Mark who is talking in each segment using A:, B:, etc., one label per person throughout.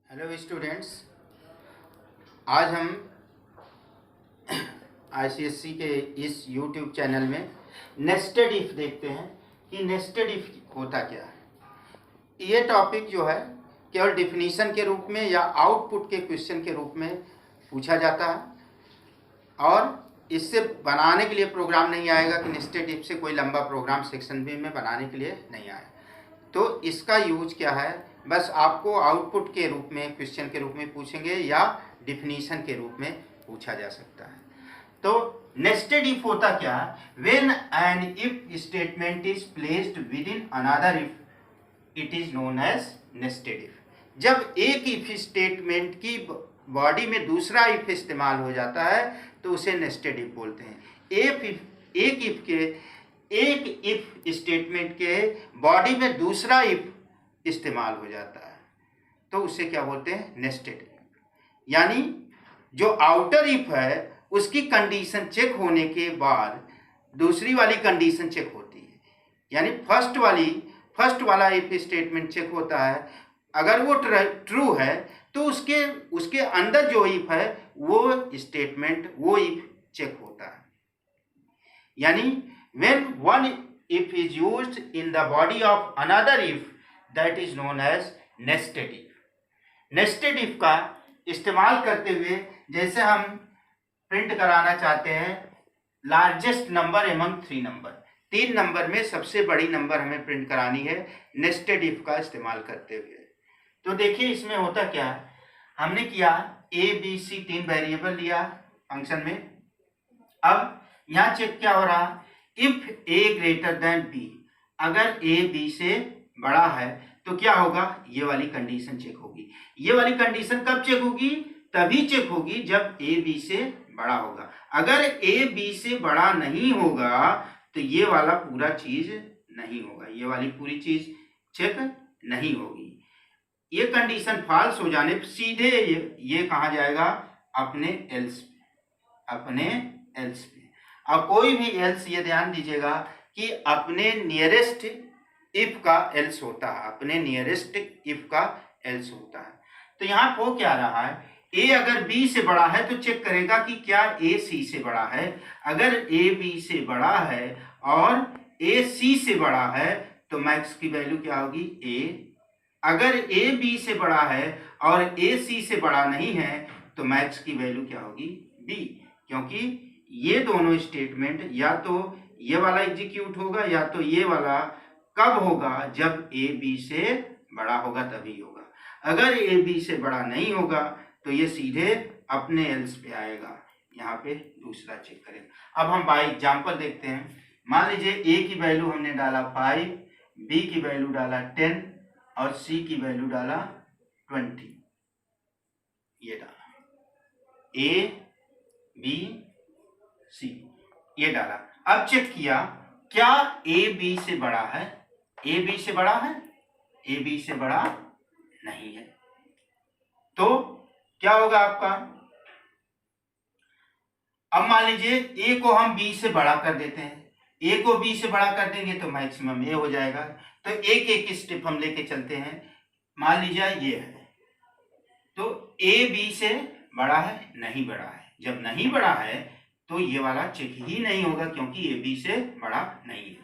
A: Hello students, आज हम ICSC के इस यूट्यूब चैनल में नेस्टेड इफ देखते हैं कि नेस्टेड इफ होता क्या है। ये टॉपिक जो है केवल डिफिनीशन के रूप में या आउटपुट के क्वेश्चन के रूप में पूछा जाता है और इससे बनाने के लिए प्रोग्राम नहीं आएगा कि नेस्टेड इफ से कोई लंबा प्रोग्राम सेक्शन बी में बनाने के लिए नहीं आया। तो इसका यूज क्या है, बस आपको आउटपुट के रूप में क्वेश्चन के रूप में पूछेंगे या डिफिनीशन के रूप में पूछा जा सकता है। तो नेस्टेड इफ होता क्या है, when an if statement is placed within another if it is known as nested if. जब एक इफ स्टेटमेंट की बॉडी में दूसरा इफ इस्तेमाल हो जाता है तो उसे नेस्टेड इफ बोलते हैं। एक इफ स्टेटमेंट के बॉडी में दूसरा इफ इस्तेमाल हो जाता है तो उसे क्या बोलते हैं, नेस्टेड इफ। यानी जो आउटर इफ है उसकी कंडीशन चेक होने के बाद दूसरी वाली कंडीशन चेक होती है। यानी फर्स्ट वाला इफ स्टेटमेंट चेक होता है, अगर वो ट्रू है तो उसके अंदर जो इफ है वो इफ चेक होता है। यानी when one if is used in the body of another if, that is known as nested if. nested if का इस्तेमाल करते हुए जैसे हम प्रिंट कराना चाहते हैं largest number among 3 number, 3 number में सबसे बड़ी नंबर हमें प्रिंट करानी है नेस्टेड इफ का इस्तेमाल करते हुए। तो देखिए इसमें होता क्या है, हमने किया ए बी सी 3 वेरिएबल लिया फंक्शन में। अब यहाँ चेक क्या हो रहा, if A greater than B, अगर ए बी से बड़ा है तो क्या होगा, ये वाली कंडीशन चेक होगी। ये वाली कंडीशन कब चेक होगी, तभी चेक होगी जब ए बी से बड़ा होगा। अगर ए बी से बड़ा नहीं होगा तो ये वाला पूरा चीज नहीं होगा, ये वाली पूरी चीज चेक नहीं होगी। ये कंडीशन फॉल्स हो जाने पर सीधे ये कहा जाएगा अपने एल्स पे। अब कोई भी एल्स, ये ध्यान दीजिएगा कि अपने नियरेस्ट इफ का एल्स होता है, अपने नियरेस्ट इफ का एल्स होता है। तो यहाँ हो क्या रहा है, ए अगर बी से बड़ा है तो चेक करेगा कि क्या ए सी से बड़ा है। अगर ए बी से बड़ा है और ए सी से बड़ा है तो मैक्स की वैल्यू क्या होगी, ए। अगर ए बी से बड़ा है और ए सी से बड़ा नहीं है तो मैक्स की वैल्यू क्या होगी, बी। क्योंकि ये दोनों स्टेटमेंट या तो ये वाला एग्जीक्यूट होगा या तो ये वाला कब होगा, जब ए बी से बड़ा होगा तभी होगा। अगर ए बी से बड़ा नहीं होगा तो ये सीधे अपने एल्स पे आएगा। यहाँ पे दूसरा चेक करें। अब हम बाय एग्जांपल देखते हैं। मान लीजिए ए की वैल्यू हमने डाला 5, बी की वैल्यू डाला 10 और सी की वैल्यू डाला 20। ये डाला ए बी सी, ये डाला। अब चेक किया क्या ए बी से बड़ा है, ए बी से बड़ा है, ए बी से बड़ा नहीं है। तो क्या होगा आपका, अब मान लीजिए ए को हम बी से बड़ा कर देते हैं, ए को बी से बड़ा कर देंगे तो मैक्सिमम ए हो जाएगा। तो एक स्टेप हम लेके चलते हैं। मान लीजिए ये है तो ए बी से बड़ा है, नहीं बड़ा है। जब नहीं बड़ा है तो ये वाला चेक ही नहीं होगा क्योंकि ए बी से बड़ा नहीं है।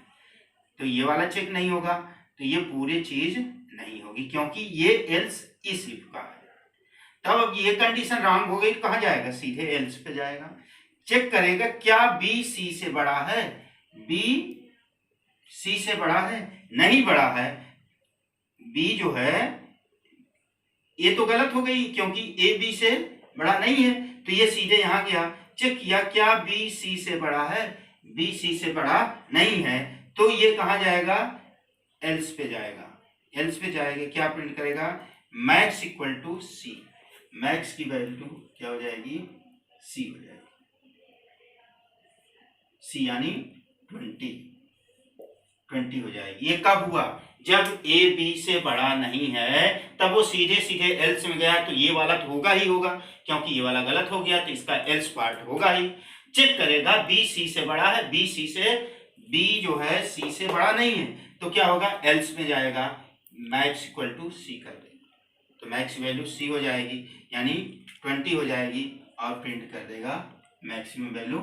A: तो ये वाला चेक नहीं होगा तो ये पूरी चीज नहीं होगी क्योंकि ये एल्स इस इफ का है। तब अब ये कंडीशन रॉन्ग हो गई, कहाँ जाएगा, सीधे एल्स पे जाएगा। चेक करेगा क्या बी सी से बड़ा है, बी सी से बड़ा है, नहीं बड़ा है। बी जो है ये तो गलत हो गई क्योंकि ए बी से बड़ा नहीं है तो ये सीधे यहाँ गया। चेक किया क्या बी सी से बड़ा है, बी सी से बड़ा नहीं है तो ये कहाँ जाएगा, एल्स पे जाएगा। एल्स पे जाएगा क्या प्रिंट करेगा, max equal to C. Max की वैल्यू क्या हो जाएगी, सी हो जाएगी। सी यानी 20 हो जाएगी। ये कब हुआ, जब ए बी से बड़ा नहीं है तब वो सीधे सीधे एल्स में गया। तो ये वाला तो होगा ही होगा क्योंकि ये वाला गलत हो गया तो इसका एल्स पार्ट होगा ही। चेक करेगा बी सी से बड़ा है, बी जो है सी से बड़ा नहीं है तो क्या होगा, एल्स में जाएगा, मैक्स इक्वल टू सी कर देगा। तो मैक्स की वैल्यू सी हो जाएगी, यानी 20 हो जाएगी और प्रिंट कर देगा मैक्सिमम वैल्यू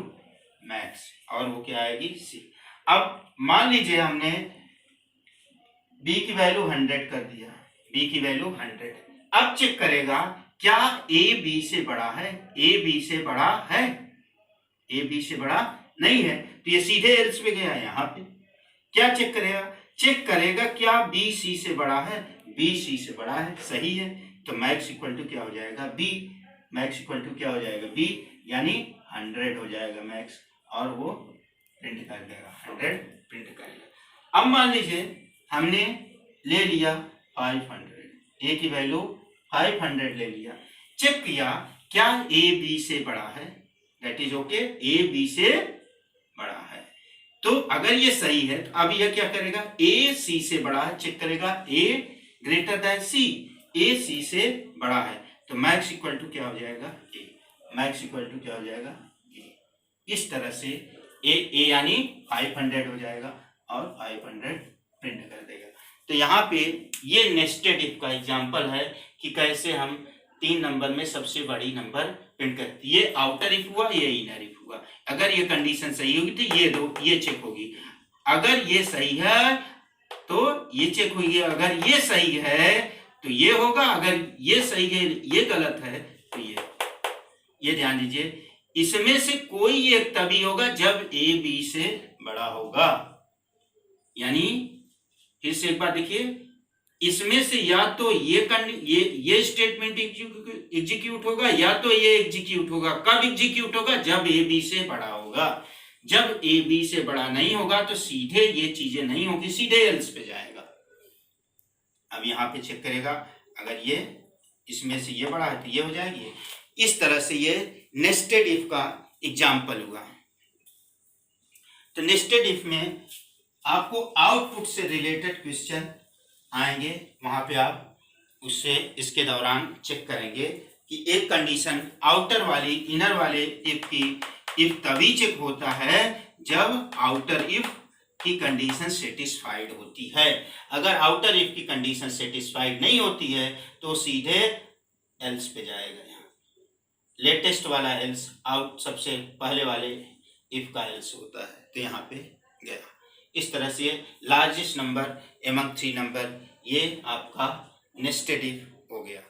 A: मैक्स, और वो क्या आएगी सी। अब मान लीजिए हमने बी की वैल्यू 100 कर दिया, बी की वैल्यू 100, अब चेक करेगा क्या ए बी से बड़ा है, ए बी से बड़ा है, ए बी से बड़ा नहीं है, तो ये सीधे एल्स पे गया। यहाँ पे क्या चेक करेगा, चेक करेगा क्या बी सी से बड़ा है, बी सी से बड़ा है, सही है, तो मैक्स इक्वल टू क्या हो जाएगा बी, मैक्स इक्वल टू क्या हो जाएगा बी, यानी 100 हो जाएगा मैक्स, और वो प्रिंट कर देगा 100 प्रिंट करेगा। अब मान लीजिए हमने ले लिया 500, ए की वैल्यू 500 ले लिया, चेक किया क्या ए बी से बड़ा है, that is okay, A B से बड़ा है। तो अगर ये सही है तो अब यह क्या करेगा, ए सी से बड़ा है, चेक करेगा ए ग्रेटर देन सी, ए सी से बड़ा है, तो मैक्स इक्वल टू क्या हो जाएगा ए, मैक्स इक्वल टू क्या हो जाएगा ए। इस तरह से ए यानी 500 हो जाएगा और 500 प्रिंट कर देगा। तो यहाँ पे ये नेस्टेड इफ का एग्जांपल है कि कैसे हम 3 नंबर में सबसे बड़ी नंबर प्रिंट करती है। ये आउटर इफ हुआ, ये इनर इफ हुआ। अगर ये कंडीशन सही होगी तो ये दो ये चेक होगी, अगर ये सही है तो ये चेक होगी, अगर ये सही है तो ये होगा, अगर ये सही है ये गलत है तो ये ध्यान दीजिए, इसमें से कोई एक तभी होगा जब ए बी से बड़ा होगा। यानी फिर से एक बार देखिए, इसमें से या तो ये स्टेटमेंट एग्जीक्यूट होगा या तो ये एग्जीक्यूट होगा। कब एग्जीक्यूट होगा, जब ए बी से बड़ा होगा। जब ए बी से बड़ा नहीं होगा तो सीधे ये चीजें नहीं होगी, सीधे एल्स पे जाएगा। अब यहाँ पे चेक करेगा, अगर ये इसमें से ये बड़ा है तो ये हो जाएगी। इस तरह से ये नेस्टेड इफ का एग्जाम्पल हुआ। तो नेस्टेड इफ में आपको आउटपुट से रिलेटेड क्वेश्चन आएंगे, वहां पे आप उससे इसके दौरान चेक करेंगे कि एक कंडीशन आउटर वाली इनर वाले इफ की इफ तभी चेक होता है जब आउटर इफ की कंडीशन सेटिस्फाइड होती है। अगर आउटर इफ की कंडीशन सेटिस्फाइड नहीं होती है तो सीधे एल्स पे जाएगा। यहाँ लेटेस्ट वाला एल्स आउट सबसे पहले वाले इफ का एल्स होता है, तो यहाँ पे गया। इस तरह से लार्जेस्ट नंबर एमंग 3 नंबर, ये आपका नेस्टेड इफ हो गया।